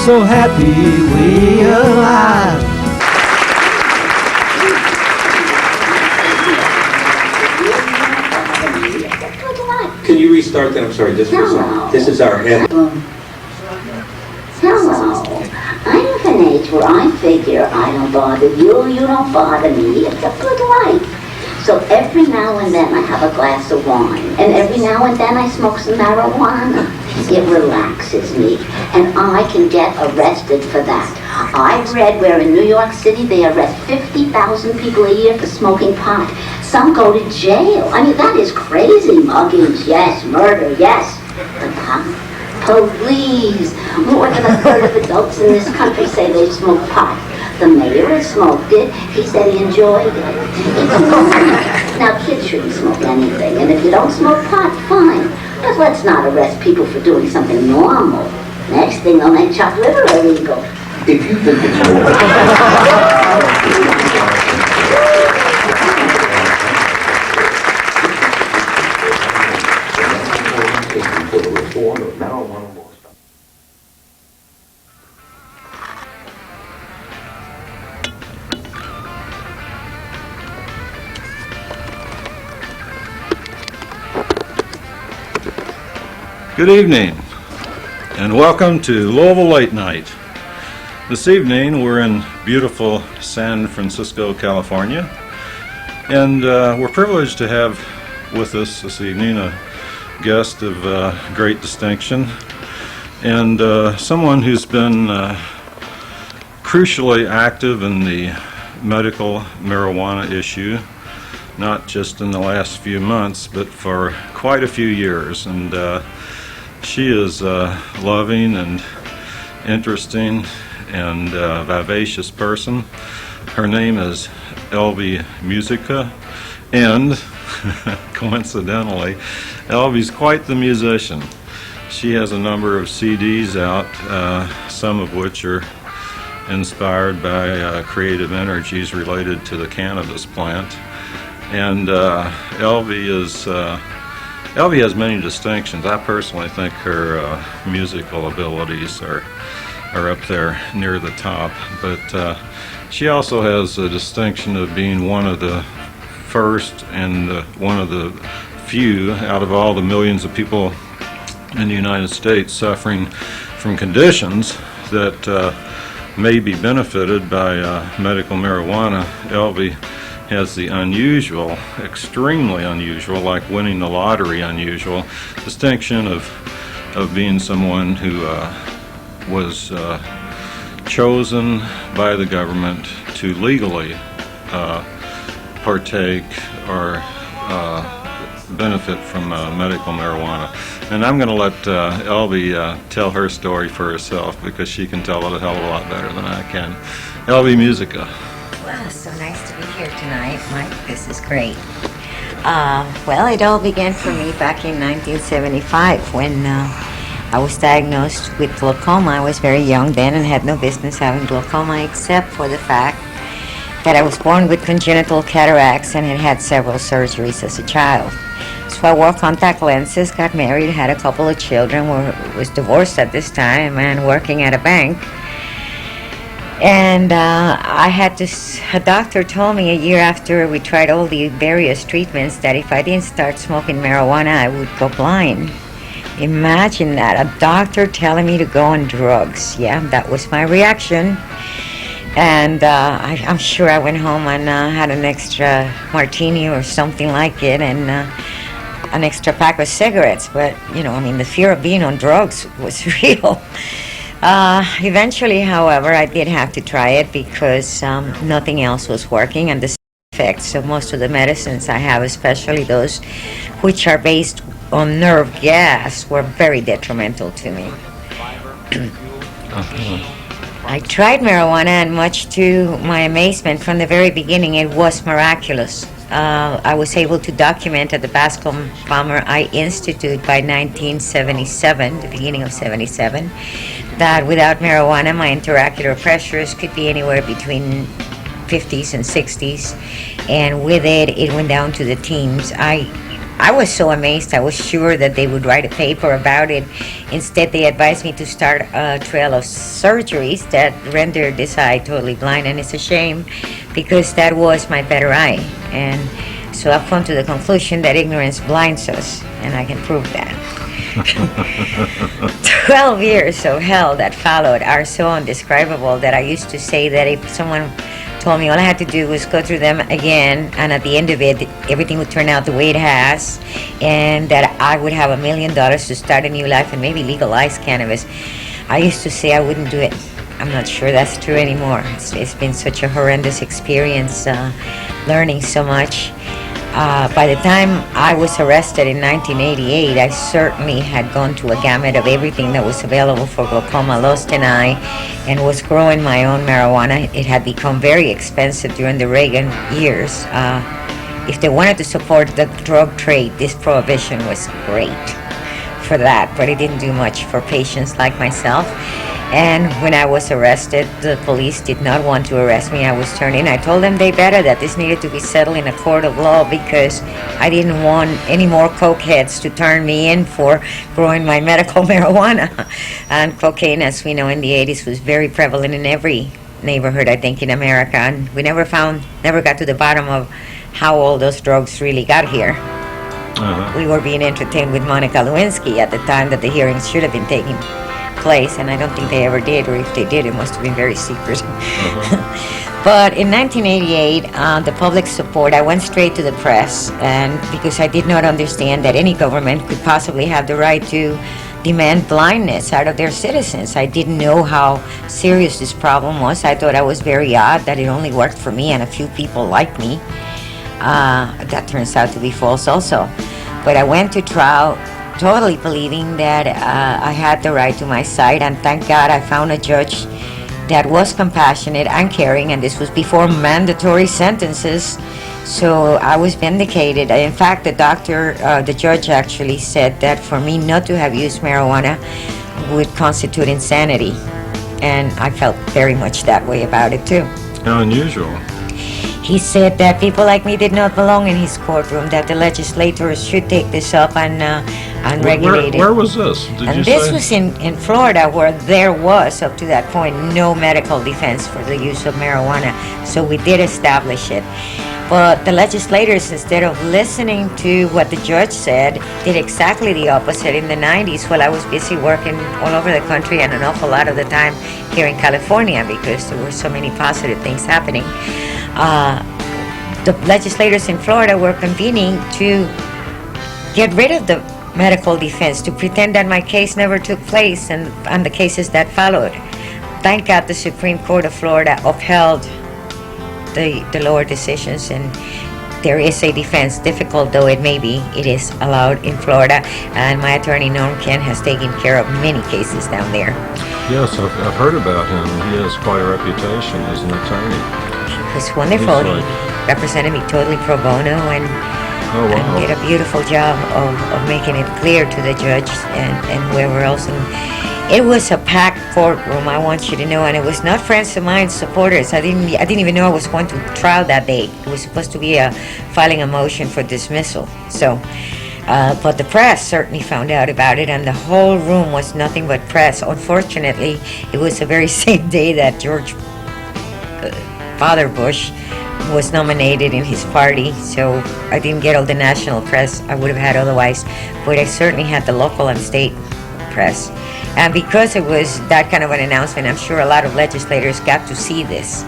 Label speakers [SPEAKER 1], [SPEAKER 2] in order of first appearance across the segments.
[SPEAKER 1] so happy we're alive.
[SPEAKER 2] Can you restart that? I'm sorry, this is our head.
[SPEAKER 3] Hello. I'm of an age where I figure I don't bother you, you don't bother me. It's a good life. So every now and then I have a glass of wine, and every now and then I smoke some marijuana. It relaxes me, and I can get arrested for that. I've read where in New York City they arrest 50,000 people a year for smoking pot. Some go to jail. I mean, that is crazy. Muggings, yes. Murder, yes. But police. More than a third of adults in this country say they smoke pot. The mayor has smoked it. He said he enjoyed it. Now, kids shouldn't smoke anything, and if you don't smoke pot, fine. But let's not arrest people for doing something normal. Next thing, they'll make chopped liver illegal.
[SPEAKER 2] If you think it's
[SPEAKER 4] Good evening, and welcome to Louisville Late Night. This evening we're in beautiful San Francisco, California, and we're privileged to have with us this evening a guest of great distinction, and someone who's been crucially active in the medical marijuana issue, not just in the last few months, but for quite a few years. And she is a loving and interesting and vivacious person. Her name is ELVY MUSIKKA, and coincidentally, ELVY's quite the musician. She has a number of CDs out, some of which are inspired by creative energies related to the cannabis plant. And ELVY has many distinctions. I personally think her musical abilities are up there near the top, but she also has a distinction of being one of the first and one of the few out of all the millions of people in the United States suffering from conditions that may be benefited by medical marijuana. ELVY has the unusual, extremely unusual, like winning the lottery unusual, distinction of being someone who was chosen by the government to legally partake or benefit from medical marijuana. And I'm going to let ELVY tell her story for herself, because she can tell it a hell of a lot better than I can. ELVY MUSIKKA.
[SPEAKER 5] Wow, so nice to be here tonight, Mike. This is great. Well, it all began for me back in 1975 when I was diagnosed with glaucoma. I was very young then and had no business having glaucoma, except for the fact that I was born with congenital cataracts and had had several surgeries as a child. So I wore contact lenses, got married, had a couple of children, was divorced at this time and working at a bank. And a doctor told me a year after we tried all the various treatments that if I didn't start smoking marijuana, I would go blind. Imagine that, a doctor telling me to go on drugs. Yeah, that was my reaction. And I'm sure I went home and had an extra martini or something like it, and an extra pack of cigarettes. But, you know, I mean, the fear of being on drugs was real. Eventually, however, I did have to try it because nothing else was working, and the side effects of most of the medicines I have, especially those which are based on nerve gas, were very detrimental to me. I tried marijuana, and much to my amazement, from the very beginning, it was miraculous. I was able to document at the Bascom Palmer Eye Institute by 1977, the beginning of 77, that without marijuana, my intraocular pressures could be anywhere between 50s and 60s, and with it, it went down to the teens. I I was so amazed. I was sure that they would write a paper about it. Instead, they advised me to start a trail of surgeries that rendered this eye totally blind, and it's a shame because that was my better eye. And so I've come to the conclusion that ignorance blinds us, and I can prove that. 12 years of hell that followed are so undescribable that I used to say that if someone told me all I had to do was go through them again, and at the end of it, everything would turn out the way it has, and that I would have $1 million to start a new life and maybe legalize cannabis, I used to say I wouldn't do it. I'm not sure that's true anymore. It's been such a horrendous experience, learning so much. By the time I was arrested in 1988, I certainly had gone to a gamut of everything that was available for glaucoma, lost an eye, and was growing my own marijuana. It had become very expensive during the Reagan years. If they wanted to support the drug trade, this prohibition was great for that, but it didn't do much for patients like myself. And when I was arrested, the police did not want to arrest me. I was turned in. I told them they better, that this needed to be settled in a court of law because I didn't want any more cokeheads to turn me in for growing my medical marijuana. And cocaine, as we know, in the 80s was very prevalent in every neighborhood, I think, in America. And we never got to the bottom of how all those drugs really got here. We were being entertained with Monica Lewinsky at the time that the hearings should have been taking place, and I don't think they ever did, or if they did, it must have been very secret. But in 1988, the public support, I went straight to the press, and because I did not understand that any government could possibly have the right to demand blindness out of their citizens. I didn't know how serious this problem was. I thought I was very odd that it only worked for me and a few people like me. That turns out to be false also. But I went to trial totally believing that I had the right to my sight, and thank God I found a judge that was compassionate and caring, and this was before mandatory sentences, so I was vindicated. In fact, the judge actually said that for me not to have used marijuana would constitute insanity, and I felt very much that way about it too.
[SPEAKER 4] How unusual.
[SPEAKER 5] He said that people like me did not belong in his courtroom, that the legislators should take this up and regulate it.
[SPEAKER 4] Where was this?
[SPEAKER 5] This was in Florida, where there was, up to that point, no medical defense for the use of marijuana. So we did establish it. But the legislators, instead of listening to what the judge said, did exactly the opposite. In the 90s, while I was busy working all over the country and an awful lot of the time here in California because there were so many positive things happening, the legislators in Florida were convening to get rid of the medical defense, to pretend that my case never took place and the cases that followed. Thank God the Supreme Court of Florida upheld the lower decisions, and there is a defense, difficult though it may be. It is allowed in Florida, and my attorney Norm Kent has taken care of many cases down there.
[SPEAKER 4] Yes, I've heard about him. He has quite a reputation as an attorney.
[SPEAKER 5] He was wonderful. He represented me totally pro bono and did a beautiful job of making it clear to the judge and whoever else. And it was a packed courtroom, I want you to know, and it was not friends of mine, supporters. I didn't even know I was going to trial that day. It was supposed to be filing a motion for dismissal. So, but the press certainly found out about it, and the whole room was nothing but press. Unfortunately, it was the very same day that George Father Bush was nominated in his party, so I didn't get all the national press I would have had otherwise, but I certainly had the local and state press. And because it was that kind of an announcement, I'm sure a lot of legislators got to see this,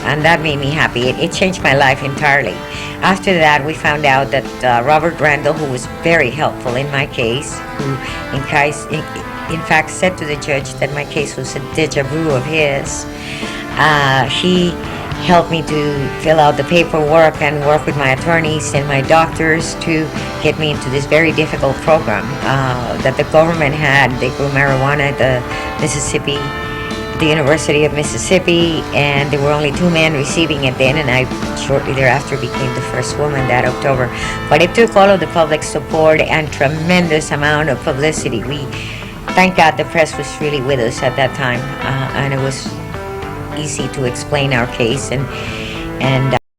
[SPEAKER 5] and that made me happy. It changed my life entirely. After that, we found out that Robert Randall, who was very helpful in my case, who in fact said to the judge that my case was a déjà vu of his, he helped me to fill out the paperwork and work with my attorneys and my doctors to get me into this very difficult program that the government had. They grew marijuana at the University of Mississippi, and there were only 2 men receiving it then, and I shortly thereafter became the first woman that October. But it took all of the public support and tremendous amount of publicity. Thank God the press was really with us at that time, and it was easy to explain our case, and